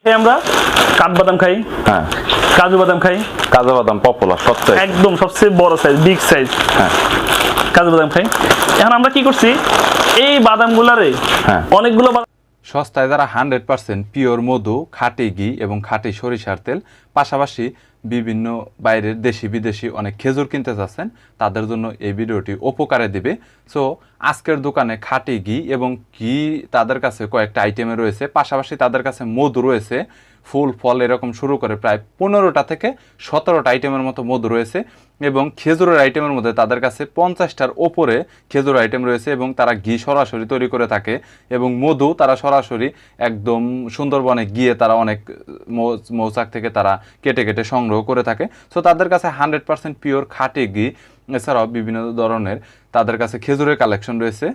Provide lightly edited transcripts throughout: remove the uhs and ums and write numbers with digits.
আমরা কাঠবাদাম খাই, হ্যাঁ কাজু বাদাম খাই। কাজু বাদাম পপুলার সবচেয়ে একদম সবচেয়ে বড় সাইজ, বিগ সাইজ। হ্যাঁ কাজু বাদাম খাই। এখন আমরা কি করছি, এই বাদামগুলারে হ্যাঁ অনেকগুলো সস্তায় যারা 100% পিওর মধু, খাঁটি ঘি এবং খাঁটি সরিষার তেল, পাশাপাশি বিভিন্ন বাইরের দেশি বিদেশি অনেক খেজুর কিনতে যাচ্ছেন, তাদের জন্য এই ভিডিওটি উপকারে দিবে। সো আজকের দোকানে খাঁটি ঘি এবং ঘি তাদের কাছে কয়েকটা আইটেমে রয়েছে, পাশাপাশি তাদের কাছে মধু রয়েছে, ফুল ফল এরকম শুরু করে প্রায় 15টা থেকে 17টা আইটেমের মতো মধু রয়েছে এবং খেজুরের আইটেমের মধ্যে তাদের কাছে 50টার ওপরে খেজুর আইটেম রয়েছে এবং তারা ঘি সরাসরি তৈরি করে থাকে এবং মধু তারা সরাসরি একদম সুন্দরবনে গিয়ে তারা অনেক মৌচাক থেকে তারা কেটে কেটে সংগ্রহ করে থাকে। সো তাদের কাছে 100% পিওর খাঁটি ঘি, এছাড়াও বিভিন্ন ধরনের তাদের কাছে খেজুরের কালেকশন রয়েছে।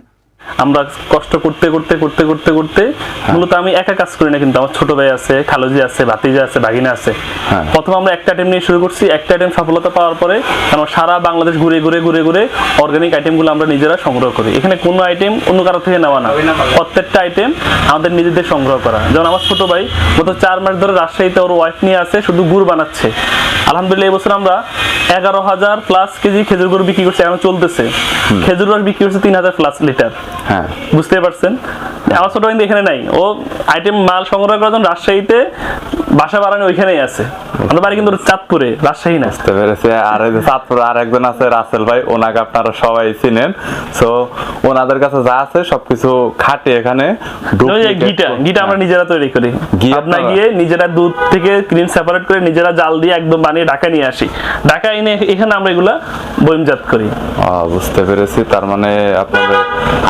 আমরা কষ্ট করতে করতে করতে করতে করতে মূলত আমি একা কাজ করি না, কিন্তু আমার ছোট ভাই আছে, খালুজি আছে, ভাতিজা আছে, ভাগিনা আছে। প্রথমে আমরা একটা আইটেম নিয়ে শুরু করছি, একটা আইটেম সফলতা পাওয়ার পরে আমরা সারা বাংলাদেশ ঘুরে ঘুরে ঘুরে ঘুরে অর্গানিক আইটেমগুলো আমরা নিজেরা সংগ্রহ করি। এখানে কোনো আইটেম অন্য কারো থেকে নেওয়া না, প্রত্যেকটা আইটেম আমাদের নিজেদের সংগ্রহ করা। যেমন আমার ছোট ভাই গত 4 মাস ধরে রাজশাহীতে ওর ওয়াইফ নিয়ে আছে, শুধু গুড় বানাচ্ছে। আলহামদুলিল্লাহ এই বছর আমরা 11,000+ কেজি খেজুর গুড় বিক্রি করছি, এখন চলতেছে। খেজুর রস বিক্রি করছে 3,000+ লিটার। হ্যাঁ বুঝতে পারছেন, আমার ছোট কিন্তু এখানে নাই, ও আইটেম মাল সংগ্রহ করার জন্য রাজশাহীতে বাসা বাড়ানো ওইখানেই আছে। আমার বাড়ি কিন্তু চাঁদপুরে, রাজশাহী না। বুঝতে পেরেছি। আর এই যে চাঁদপুরে আরেকজন আছে রাসেল ভাই, ওনাকে আপনারা সবাই চিনেন। সো ওনাদের কাছে যা আছে সবকিছু খাঁটি। এখানে ঘিটা আমরা নিজেরা তৈরি করি, আপনার গিয়ে নিজেরা দুধ থেকে ক্রিম সেপারেট করে নিজেরা জাল দিয়ে একদম বানিয়ে ঢাকা নিয়ে আসি। ঢাকা এনে এখানে আমরা এগুলা বয়মজাত করি। বুঝতে পেরেছি। তার মানে আপনাদের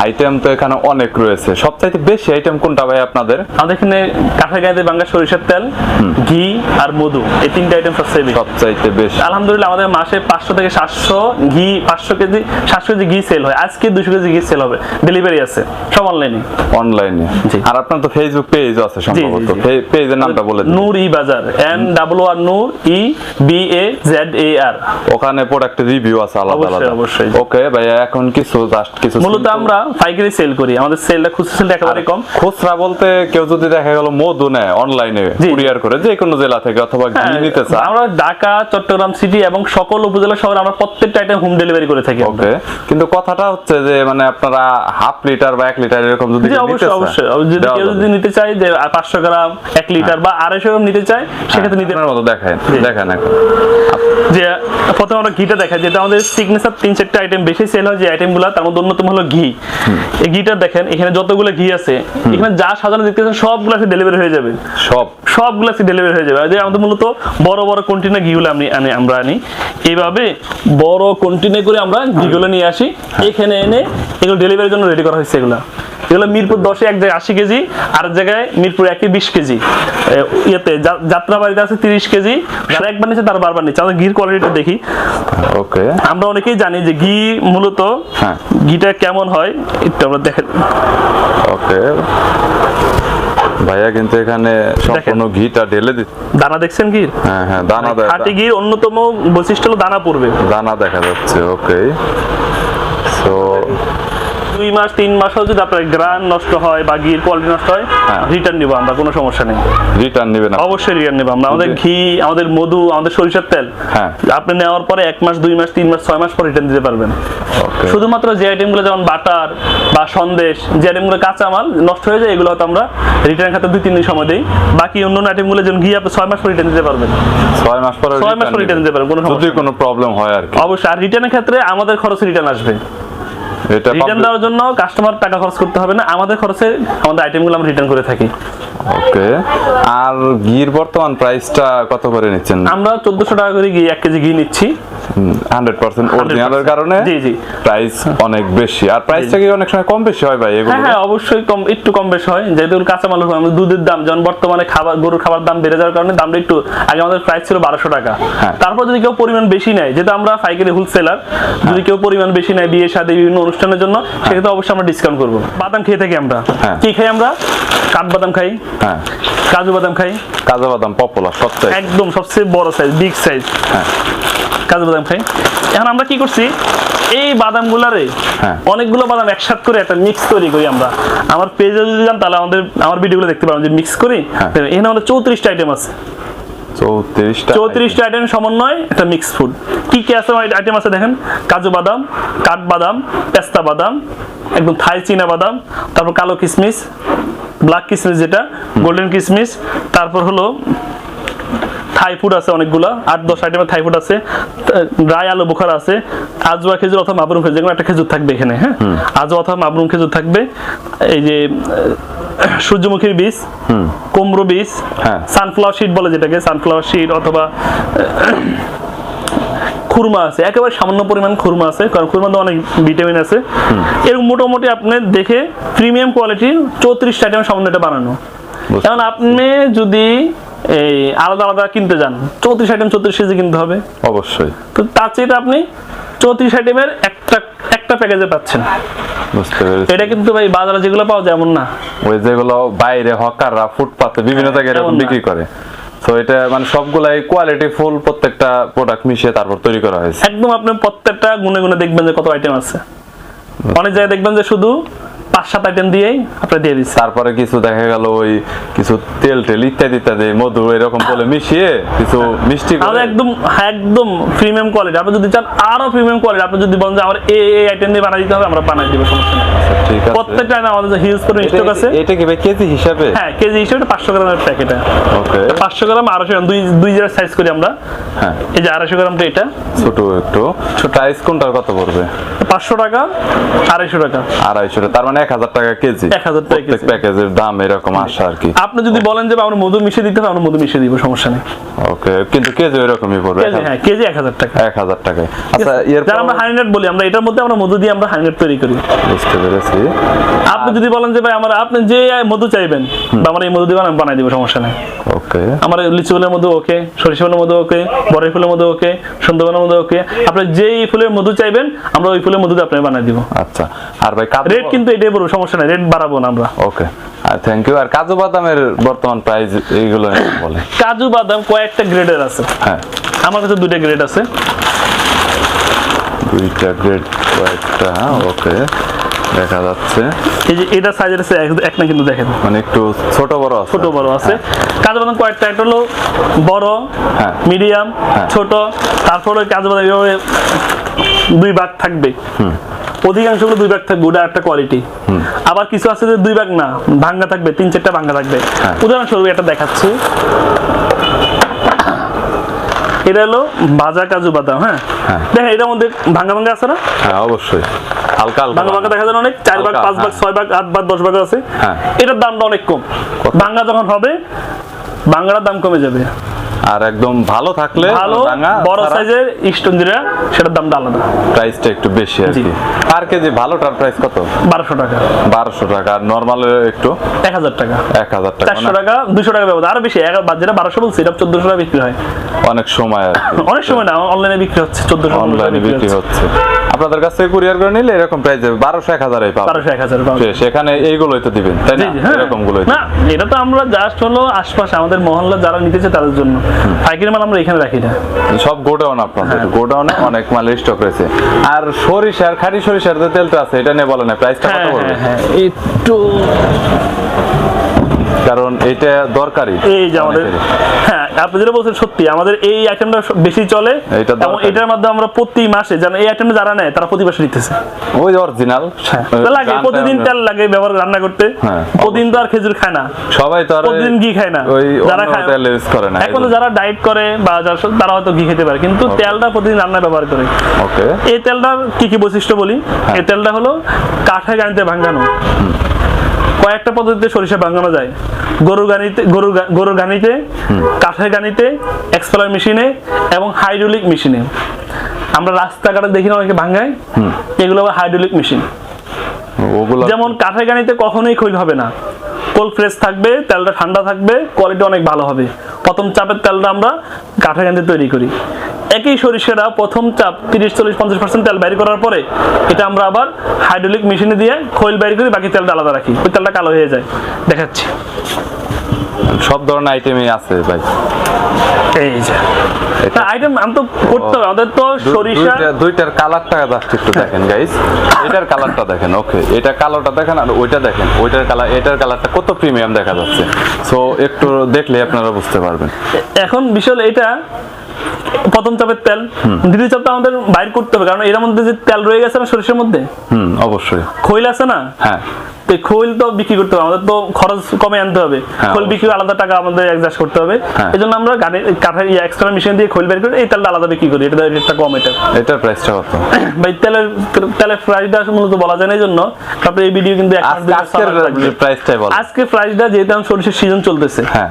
আইটেম তো এখানে অনেক রয়েছে। সবচাইতে বেশি আইটেম কোনটা ভাই আপনাদের? আমাদের এখানে কাঁঠাগাইতে বাংলা সরিষার তেল, ঘি আর মধু, এই 3টা আইটেম সবচাইতে বেশি। আলহামদুলিল্লাহ আমাদের মাসে 500 থেকে 700 ঘি, 700 কেজি ঘি সেল হয়। আজকে 200 কেজি ঘি সেল হবে, ডেলিভারি আছে, সব অনলাইনে। আর আপনার তো ফেসবুক পেজ আছে সম্ভবত, পেজের নামটা বলে দিন। নূর ই বাজার, NOOR নূর EBAZAR। ওখানে প্রোডাক্টের রিভিউ আছে আলাদা আলাদা। অবশ্যই। ওকে ভাইয়া, এখন কিছু মূলত আমরা পাইকারি সেল করি, আমাদের সেলটা খুচরা সেলটা একেবারে কম। খুচরা বলতে কেউ যদি দেখা গেল মধু নেয় অনলাইনে কুরিয়ার করে যে কোনো জেলা থেকে অথবা ঘি নিতে চায়, আমরা ঢাকা, চট্টগ্রাম সিটি এবং সকল উপজেলা শহরে আমরা প্রত্যেকটা আইটেম হোম ডেলিভারি করে থাকি। ওকে, কিন্তু কথাটা হচ্ছে যে মানে আপনারা 1/2 লিটার বা 1 লিটার এরকম যদি নিতে চায়, অবশ্যই যদি কেউ যদি নিতে চায় যে 500 গ্রাম, 1 লিটার বা 250 গ্রাম নিতে চায়, সেক্ষেত্রে নিতে আপনার মতো দেখেন এখন যে প্রথমে আমরা ঘিটা দেখাই, যেটা আমাদের সিগনেচার 3-4টা আইটেম বেশি সেল হয় যে আইটেমগুলো, তার মধ্যে অন্যতম হলো ঘি। এই ঘিটা দেখেন, এখানে যতগুলো ঘি আছে, এখানে যা সাজানো দেখতেছেন সবগুলো ডেলিভারি হয়ে যাবে, সবগুলো ডেলিভারি হয়ে যাবে। আমাদের মূলত বড় বড় কন্টেনার ঘিগুলো আমরা আনি, এইভাবে বড় কন্টেনার করে আমরা ঘিগুলো নিয়ে আসি, এখানে এনে এগুলো ডেলিভারির জন্য রেডি করা হয়েছে। এগুলো মিরপুর 10-এ এক জায়গায় 80 কেজি, আর এক জায়গায় মিরপুর 1-এ 20 কেজি, ইয়েতে যাত্রাবাড়িতে আছে 30 কেজি। যারা একবার নিচ্ছে তারা বারবার নিচ্ছে। আমাদের ঘির কোয়ালিটিটা দেখি। ওকে, আমরা অনেকেই জানি যে ঘি মূলত ঘিটা কেমন হয়, একটু আমরা দেখেন। ওকে ভাইয়া, কিন্তু এখানে সম্পূর্ণ ঘিটা ঢেলে দিচ্ছে। দানা দেখছেন ঘির? হ্যাঁ দানা। খাঁটি ঘির অন্যতম বৈশিষ্ট্য হলো দানা পড়বে, দানা দেখা যাচ্ছে। ওকে, সো 2 মাস 3 মাসও যদি আপনার গ্রান নষ্ট হয় বা ঘির কোয়ালিটি নষ্ট হয়, রিটার্ন নিব আমরা, কোনো সমস্যা নেই। রিটার্ন নেবেন? অবশ্যই রিটার্ন নেব আমরা। আমাদের ঘি, আমাদের মধু, আমাদের সরিষার তেল আপনি নেওয়ার পরে 1 মাস, 2 মাস, 3 মাস, 6 মাস পর রিটার্ন দিতে পারবেন। শুধুমাত্র যে আইটেমগুলো যেমন বাটার বা সন্দেশ, যে আইটেমগুলো কাঁচামাল নষ্ট হয়ে যায়, এগুলো হয়তো আমরা রিটার্ন খাতে 2-3 দিন সময় দিই। বাকি অন্যান্য আইটেমগুলো যেমন ঘি আপনি 6 মাস পর রিটার্ন দিতে পারবেন। 6 মাস পর রিটার্ন দিতে পারবেন, কোনো প্রবলেম হয় আর কি। অবশ্যই। আর রিটার্নের ক্ষেত্রে আমাদের খরচে রিটার্ন আসবে। রিটার্ন দেওয়ার জন্য কাস্টমার টাকা খরচ করতে হবে না, আমাদের খরচে আমাদের আইটেমগুলো আমরা রিটার্ন করে থাকি। ওকে, আর ঘির বর্তমান প্রাইসটা কত করে নিচ্ছেন? আমরা 1400 টাকা করে ঘি 1 কেজি ঘি নিচ্ছি। 100% অরিজিনালের কারণে জি প্রাইস অনেক বেশি। আর প্রাইসটা কি অনেক সময় কম বেশি হয় ভাই এগুলো? হ্যাঁ অবশ্যই একটু কম বেশি হয়, যেহেতু কাঁচামাল। আমাদের দুধের দাম যেমন বর্তমানে গরুর খাবার দাম বেড়ে যাওয়ার কারণে দামটা একটু, আগে আমাদের প্রাইস ছিল 1200 টাকা। তারপর যদি কেউ পরিমাণ বেশি নেয়, যেহেতু আমরা পাইকারি হোলসেলার, যদি কেউ পরিমাণ বেশি নেয় বিয়ে শাদী বিভিন্ন অনুষ্ঠানের জন্য, সেক্ষেত্রে অবশ্যই আমরা ডিসকাউন্ট করবো। বাদাম খেয়ে থাকি আমরা। কি খাই আমরা? কাঠবাদাম খাই, কাজু বাদাম খাই। কাজু বাদাম পপুলার সবচেয়ে, একদম সবচেয়ে বড় সাইজ, বিগ সাইজ। কাজু বাদাম খাই। এখন আমরা কি করছি, এই বাদামগুলারে হ্যাঁ। অনেকগুলো বাদাম একসাথে করে একটা মিক্স তৈরি করি আমরা। আমার পেজে যদি যান তাহলে আমার ভিডিওগুলো দেখতে পাবেন যে মিক্স করি। হ্যাঁ। এখানে আমাদের 34টা আইটেম আছে, 34টা আইটেম সমন্বয় একটা মিক্স ফুড। কি কি আছে আইটেম আছে দেখেন, কাজু বাদাম, কাঠ বাদাম, পেস্তা বাদাম, একদম থাই চীনা বাদাম, তারপর কালো কিশমিশ, ব্ল্যাক কিশমিশ যেটা, গোল্ডেন কিশমিশ, তারপর হলো থাই ফুড আছে অনেকগুলো, 8-10 আইটেমের থাই ফুড আছে, ড্রাই আলু বোখারা আছে, আজওয়া খেজুর অথবা মাবরুম খেজুর, যেকোনো একটা খেজুর থাকবে এখানে। হ্যাঁ, আজওয়া অথবা মাবরুম খেজুর থাকবে, এই যে সূর্যমুখীর বীজ, কুমড়ো বীজ, সানফ্লাওয়ার সিড বলে যেটাকে, সানফ্লাওয়ার সিড অথবা খুরমা আছে, একেবারে সামান্য পরিমাণ খুরমা আছে, কারণ খুরমাতে অনেক ভিটামিন আছে। এরকম মোটামুটি আপনি দেখে প্রিমিয়াম কোয়ালিটির 34টা আইটেম সমন্বয় এটা বানানো। এখন আপনি যদি এই আলাদা আলাদা কিনতে যান, 34 আইটেম 34 কেজি কিনতে হবে অবশ্যই। তো তার চেয়ে আপনি 34 আইটেমের একটা প্যাকেজে পাচ্ছেন। বুঝতে পেরেছি। এটা কিন্তু ভাই বাজারে যেগুলো পাওয়া যায় এমন না, ওই যেগুলো বাইরে হকাররা ফুটপাতে বিভিন্ন জায়গায় এরকম বিক্রি করে, তো এটা মানে সবগুলাই কোয়ালিটি ফুল, প্রত্যেকটা প্রোডাক্ট মিশিয়ে তারপর তৈরি করা হয়েছে। একদম আপনি প্রত্যেকটা গুনে গুনে দেখবেন যে কত আইটেম আছে। অনেক জায়গায় দেখবেন যে শুধু 5-7 আইটেম দিয়েই আপনারা দিয়ে দিচ্ছে। তারপরে কিছু দেখা গেল ওই কিছু তেল ইত্যাদি ইত্যাদি মধু এরকম বলে মিশিয়ে কিছু মিষ্টি করে। একদম একদম প্রিমিয়াম কোয়ালিটি। আপনি যদি চান আরো প্রিমিয়াম কোয়ালিটি, আপনি যদি বলেন যে আমার এই আইটেম দিয়ে বানাই দিতে হবে, আমরা বানাই দিব, সমস্যা নেই। ঠিক আছে। প্রত্যেকটা আমাদের হিউজ করে স্টক আছে। এটা কি ভাই কেজি হিসাবে? হ্যাঁ, কেজি হিসাবে 500 গ্রামের প্যাকেট। ওকে। 500 গ্রাম 250 গ্রাম, দুই জায়গায় সাইজ করি আমরা। হ্যাঁ, এই যে 250 গ্রামটা এটা ছোট একটু। প্রাইস কোনটার কত পড়বে? 500 টাকা, 250 টাকা। 250 টাকা, তার মানে 1000 টাকা কেজি। 1000 টাকা কেজি। প্যাকেজের দাম এরকম আসে আর কি। আপনি যদি বলেন যে আমরা মধু মিশিয়ে দিতে হবে, আমরা মধু মিশিয়ে দিব, সমস্যা নেই। ওকে, কিন্তু কেজি এরকমই পড়বে। হ্যাঁ, কেজি 1000 টাকা। 1000 টাকায়। আচ্ছা, যারা আমরা হানিনাট বলি, আমরা এটার মধ্যে আমরা মধু দিয়ে আমরা হানিনাট তৈরি করি। বুঝতে পেরেছি। আপনি যদি বলেন যে ভাই আপনি যে মধু চাইবেন বা আমরা এই মধু দিয়ে বানাই দিব, সমস্যা নেই। ওকে। আমার লিচু ফুলের মধু ওকে, সরিষা ফুলের মধু ওকে, বড়ই ফুলের মধু ওকে, সুন্দরবনের মধু ওকে। আপনি যেই ফুলের মধু চাইবেন আমরা ওই ফুলের মধু দিয়ে আপনাকে বানাই দিব। আচ্ছা, আর ভাই রেট কিন্তু এটাই বলবো, সমস্যা নাই, রেট বাড়াবো না আমরা। ওকে, আর থ্যাংক ইউ। আর কাজু বাদামের বর্তমান প্রাইস এইগুলো বলে। কাজু বাদাম কয়েকটা গ্রেডের আছে। হ্যাঁ, আমার কাছে 2টা গ্রেড আছে। 2টা গ্রেড কয়েকটা। ওকে, দেখা যাচ্ছে। এই যে এটা সাইজের আছে এক না, কিন্তু দেখেন মানে একটু ছোট বড় আছে। ছোট বড় আছে। কাজু বাদাম কয়েকটা, একটা হলো বড়, হ্যাঁ, মিডিয়াম, ছোট। তারপরে কাজু বাদাম এভাবে 2 ভাগ থাকবে। অধিকাংশগুলো 2 ভাগ থাকবে, ওটা একটা কোয়ালিটি। আবার কিছু আছে যে 2 ভাগ না, ভাঙ্গা থাকবে, 3-4টা ভাঙ্গা থাকবে। উদাহরণস্বরূপ এটা দেখাচ্ছি। এটা হলো ভাজা কাজু বাদাম। হ্যাঁ, দেখেন এটার মধ্যে ভাঙ্গা ভাঙ্গা আছে না? হ্যাঁ, অবশ্যই। হালকা হালকা ভাঙ্গা ভাঙ্গা দেখা যায় অনেক, 4 ভাগ, 5 ভাগ, 6 ভাগ, 8 ভাগ, 10 ভাগ আছে। এটার দামটা অনেক কম। ভাঙ্গা যখন হবে, ভাঙ্গার দাম কমে যাবে। আর একদম ভালো থাকলে, ভালো বড় সাইজের স্টোন দিলে সেটার দামটা আলাদা, প্রাইসটা একটু বেশি আর কি। পার কেজি ভালোটার প্রাইস কত? 1200 টাকা। 1200 টাকা। আর নরমাল একটু 1000 টাকা। 1000 টাকা। 400 টাকা, 200 টাকা ব্যবধান, আরো বেশি। যেটা 1200 বলছি, এটা 1400 টাকা বিক্রি হয় অনেক সময় আর কি। অনেক সময় না, অনলাইনে বিক্রি হচ্ছে 1400 অনলাইনে বিক্রি হচ্ছে। আপনাদের কাছ থেকে কুরিয়ার করে নিলে এরকম প্রাইস যাবে 1200-1000 এই পাবেন। 1200-1000 পাবেন। সেখানে এইগুলোই তো দিবেন, তাই না? এরকম গুলোই না, এটা তো আমরা জাস্ট হলো আশপাশে আমাদের মহল্লা যারা নিতেছে তাদের জন্য। পাইকারি মাল আমরা এখানে রাখি না, সব গোডাউন আপনাদের। গোডাউনে অনেক মালের স্টক রয়েছে। আর সরিষার, খাঁটি সরিষার যে তেলটা আছে, এটা নিয়ে বলেন না, প্রাইসটা কত পড়বে? হ্যাঁ, একটু, কারণ এটা দরকারি। এই যে আমাদের, হ্যাঁ আপনি যেটা বলছেন সত্যি, আমাদের এই আইটেমটা বেশি চলে এবং এটার মাধ্যমে আমরা প্রতি মাসে, জানেন এই আইটেমটা যারা নেয় তারা প্রতি মাসে নিতেছে। ওই অরিজিনাল লাগে, প্রতিদিন তেল লাগে ব্যবহার রান্না করতে। প্রতিদিন তো আর খেজুর খায় না সবাই, তো আর প্রতিদিন ঘি খায় না। যারা খায় তেল ইউজ করে না, এখন যারা ডায়েট করে বা তারা হয়তো ঘি খেতে পারে, কিন্তু তেলটা প্রতিদিন রান্না ব্যবহার করে। ওকে, এই তেলটার কি কি বৈশিষ্ট্য বলি। এই তেলটা হলো কাঠে গানিতে ভাঙানো। কয়েকটা পদ্ধতিতে সরিষা ভাঙানো যায়। গরুর গানিতে, কাঠের গানিতে, এক্সপেলার মেশিনে এবং হাইড্রোলিক মেশিনে। আমরা রাস্তাঘাটে দেখি না অনেকে ভাঙায়, এগুলো আবার হাইড্রোলিক মেশিন। যেমন কাঠের গানিতে কখনোই ক্ষয় হবে না, কোল্ড ফ্রেশ থাকবে, তেলটা ঠান্ডা থাকবে, কোয়ালিটি অনেক ভালো হবে। প্রথম চাপের তেলটা আমরা কাঠের গানিতে তৈরি করি। একই সরিষাটা প্রথম চাপ 30-40-50% তেল বাইর করার পরে এটা আমরা আবার হাইড্রোলিক মেশিনে দিয়ে খৈল বাইর করি, বাকি তেলটা আলাদা রাখি, ওই তেলটা কালো হয়ে যায়। দেখাচ্ছি। সব ধরনের আইটেমই আছে ভাই। এই যে আইটেম আমি তো করতে হবে, আমাদের তো সরিষা দুইটার কালারটা জাস্ট একটু দেখেন গাইস, এটার কালারটা দেখেন, ওকে এটা কালোটা দেখেন আর ওইটা দেখেন, ওইটার কালার এটার কালারটা কত প্রিমিয়াম দেখা যাচ্ছে। সো একটু দেখলে আপনারা বুঝতে পারবেন। এখন বিষয় হলো এটা প্রথম চাপের তেল, দ্বিতীয় চাপটা আমাদের বাইর করতে হবে, কারণ এর মধ্যে যে তেল রয়ে গেছে না সরিষার মধ্যে, অবশ্যই খৈল আছে না, হ্যাঁ তো খৈল তো বিক্রি করতে হবে, আমাদের তো খরচ কমে আনতে হবে, হ্যাঁ, খৈল বিক্রি আলাদা টাকা আমাদের অ্যাডজাস্ট করতে হবে, হ্যাঁ। এই জন্য আমরা কাঠের এক্সট্রা মেশিন দিয়ে খৈল বের করে এই তেলটা আলাদা বিক্রি করি, এটা রেটটা কম। এটার প্রাইসটা কত ভাই? তেলের প্রাইসটা মূলত বলা যায় না, এই জন্য তারপরে এই ভিডিও কিন্তু আজকের প্রাইসটাই বল। আজকে প্রাইসটা যেহেতু এখন সরিষার সিজন চলতেছে, হ্যাঁ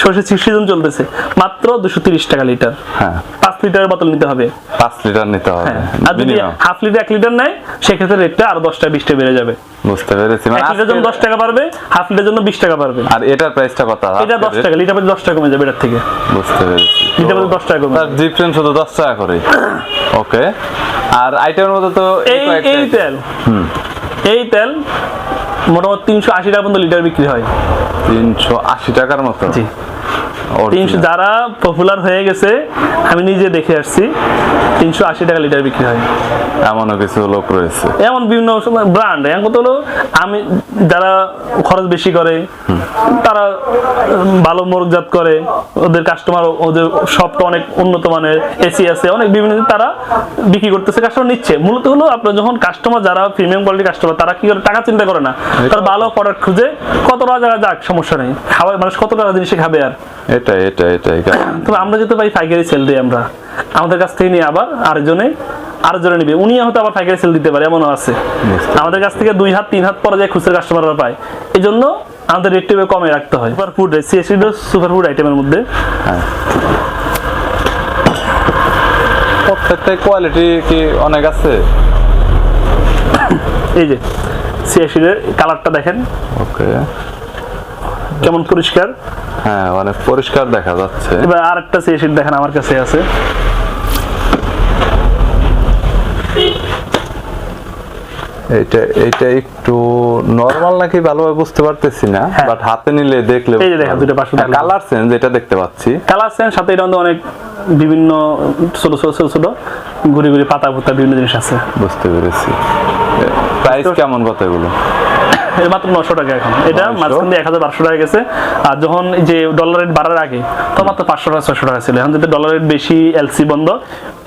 সরিষার সিজন চলতেছে, মাত্র 230 টাকা লিটার। হ্যাঁ 5 লিটারের বোতল নিতে হবে, 5 লিটার নিতে হবে। আর যদি হাফ লিটার 1 লিটার নেয় সেক্ষেত্রে রেটটা আরো 10 টাকা 20 টাকা বেড়ে যাবে। বুঝতে পেরেছি, 1 লিটার জন্য 10 টাকা পারবে, হাফ লিটার জন্য 20 টাকা পারবে। আর এটার প্রাইসটা কত? এটা 10 টাকা লিটার, 10 টাকা কমে যাবে এটার থেকে। বুঝতে পেরেছি, লিটার 10 টাকা কমে, তার ডিফারেন্স শুধু 10 টাকা করে। ওকে, আর আইটেমের মধ্যে তো এই তেল মোটামুটি 380 টাকা পর্যন্ত লিটার বিক্রি হয়। 380 টাকার মতো? জি, 300 যারা পপুলার হয়ে গেছে আমি নিজে দেখে আসছি, 380 টাকা লিটার বিক্রি হয়। এমনও কিছু লোক রয়েছে, এমন বিভিন্ন ব্র্যান্ড, এখন কত হলো আমি যারা খরচ বেশি করে, তারা ভালো মোরগজাত করে, ওদের কাস্টমার, ওদের শপটা অনেক উন্নত মানের, এসি আছে, অনেক বিভিন্ন তারা বিক্রি করতেছে, কাস্টমার নিচ্ছে। মূলত হলো আপনার যখন কাস্টমার যারা প্রিমিয়াম কোয়ালিটি কাস্টমার, তারা কি করে টাকা চিন্তা করে না, তার ভালো প্রোডাক্ট খুঁজে কত টাকা যাক সমস্যা নেই, খাওয়া মানুষ কত টাকা জিনিস খাবে। আর এটাই তবে আমরা যেতে পাই পাইকারি সেল দিই, আমরা আমাদের কাছ থেকে নিয়ে আবার আরেকজনে নিবে, উনি হয়তো আবার পাইকারি সেল দিতে পারে, এমনও আছে। আমাদের কাছ থেকে 2 হাত 3 হাত পরে যায় খুচরা কাস্টমাররা পায়, এই জন্য আমাদের রেটটা কমে রাখতে হয়। সুপার ফুড সুপার ফুড আইটেমের মধ্যে প্রত্যেকটা কোয়ালিটি কি অনেক আছে। এই যে সিএসির কালারটা দেখেন, ওকে কেমন পরিষ্কার, হ্যাঁ অনেক পরিষ্কার দেখা যাচ্ছে। এবার আরেকটা সিএসির দেখেন আমার কাছে আছে, এইটা একটু নরমাল নাকি ভালোভাবে বুঝতে পারতেছি না, বাট হাতে নিলে দেখলে এই যে দেখেন দুটো পাশে কালার চেঞ্জ, এটা দেখতে পাচ্ছি কালার চেঞ্জ, সাথে এটা অনেক বিভিন্ন ছোট ঘুরি পাতা বিভিন্ন জিনিস আছে। বুঝতে পেরেছি। প্রাইস কেমন কত এগুলো? মাত্র 900 টাকা এখন, এটা মাঝখান দিয়ে 1200 টাকা গেছে। আর যখন যে ডলার রেট বাড়ার আগে তো মাত্র 500 টাকা 600 টাকা ছিল, এখন যেটা ডলার রেট বেশি, এলসি বন্ধ,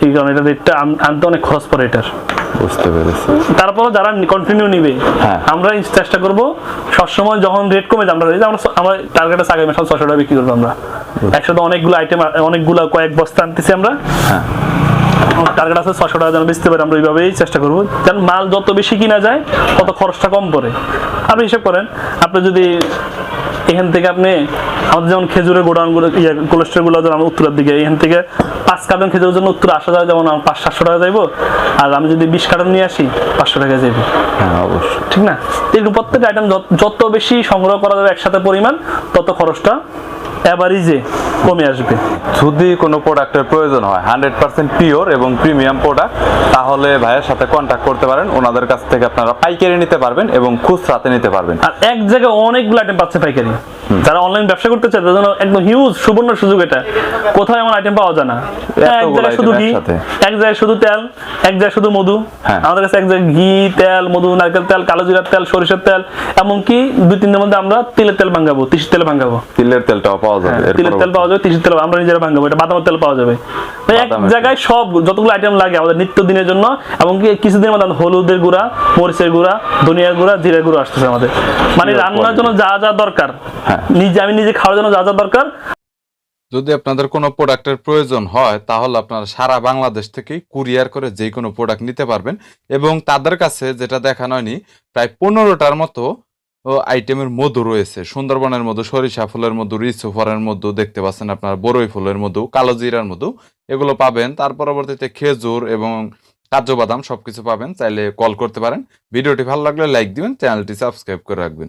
এই কারণে এটা রেটটা আনতে অনেক খরচ পড়ে এটার। বুঝতে পেরেছি। তারপর যারা কন্টিনিউ নিবে, আমরা চেষ্টা করব সবসময় যখন রেট কমে যায়, আমরা টার্গেটে আগে 600 টাকা বিক্রি করবো। আমরা একসাথে অনেকগুলো আইটেম, অনেকগুলো কয়েক বস্তা আনতেছি আমরা, টার্গেট আছে 600 টাকা যেন বেচতে পারি, আমরা ওইভাবেই চেষ্টা করবো, যেন মাল যত বেশি কিনা যায় তত খরচটা কম পড়ে। আপনি হিসাব করেন, আপনি যদি এখান থেকে আপনি আমাদের যেমন খেজুরের গোডাউনগুলো, কোলেস্ট্রলগুলো যেমন উত্তরের দিকে, এখান থেকে 5 কার্টন খেজুরের জন্য উত্তরে আসা যায়, যেমন 500-700 টাকা যাইবো, আর আমি যদি 20 কার্টন নিয়ে আসি 500 টাকা যাইবো। হ্যাঁ অবশ্যই, ঠিক না? এরকম প্রত্যেকটা আইটেম যত বেশি সংগ্রহ করা যাবে একসাথে পরিমাণ, তত খরচটা এভারেজে কমে আসবে। যদি কোনো প্রোডাক্টের প্রয়োজন হয় 100% পিওর এবং প্রিমিয়াম প্রোডাক্ট, তাহলে ভাইয়ের সাথে কন্ট্যাক্ট করতে পারেন। ওনাদের কাছ থেকে আপনারা পাইকারি নিতে পারবেন এবং খুচরাতে নিতে পারবেন। আর এক জায়গায় অনেকগুলো আইটেম পাচ্ছে পাইকারি। যারা অনলাইন ব্যবসা করতে চায় তাদের জন্য একদম হিউজ সুবর্ণ সুযোগ এটা। কোথাও এমন আইটেম পাওয়া যায় না। এক জায়গায় শুধু ঘি, এক জায়গায় শুধু তেল, এক জায়গায় শুধু মধু। আমাদের কাছে এক জায়গায় ঘি, তেল, মধু, নারকেল তেল, কালো জিরার তেল, সরিষার তেল, এমনকি 2-3 দিনের মধ্যে আমরা তিলের তেল ভাঙাবো, তিসির তেল ভাঙাবো। তিলের তেলটাও পাওয়া যাবে, তিলের তেল পাওয়া যাবে, তিসির তেল আমরা নিজেরা ভাঙাবো, এটা বাদামের তেল পাওয়া যাবে। এক জায়গায় সব যতগুলো আইটেম লাগে আমাদের নিত্য দিনের জন্য, এমনকি কিছুদিনের মধ্যে হলুদের গুঁড়া, মরিচের গুঁড়া, ধনিয়ার গুঁড়া, জিরার গুঁড়া আসতেছে আমাদের। মানে রান্নার জন্য যা যা দরকার, আমি নিজে খাওয়ার জন্য যা যা দরকার। যদি আপনাদের কোনো প্রোডাক্টের প্রয়োজন হয় তাহলে আপনারা সারা বাংলাদেশ থেকেই কুরিয়ার করে যে কোনো প্রোডাক্ট নিতে পারবেন। এবং তাদের কাছে যেটা দেখানো হয়নি, প্রায় 15টার মতো আইটেমের মধু রয়েছে। সুন্দরবনের মধু, সরিষা ফুলের মধু, রিসু ফলের মধু, দেখতে পাচ্ছেন আপনার বরই ফুলের মধু, কালো জিরার মধু, এগুলো পাবেন। তার পরবর্তীতে খেজুর এবং কাজু বাদাম সবকিছু পাবেন। চাইলে কল করতে পারেন। ভিডিওটি ভালো লাগলে লাইক দিবেন, চ্যানেলটি সাবস্ক্রাইব করে রাখবেন।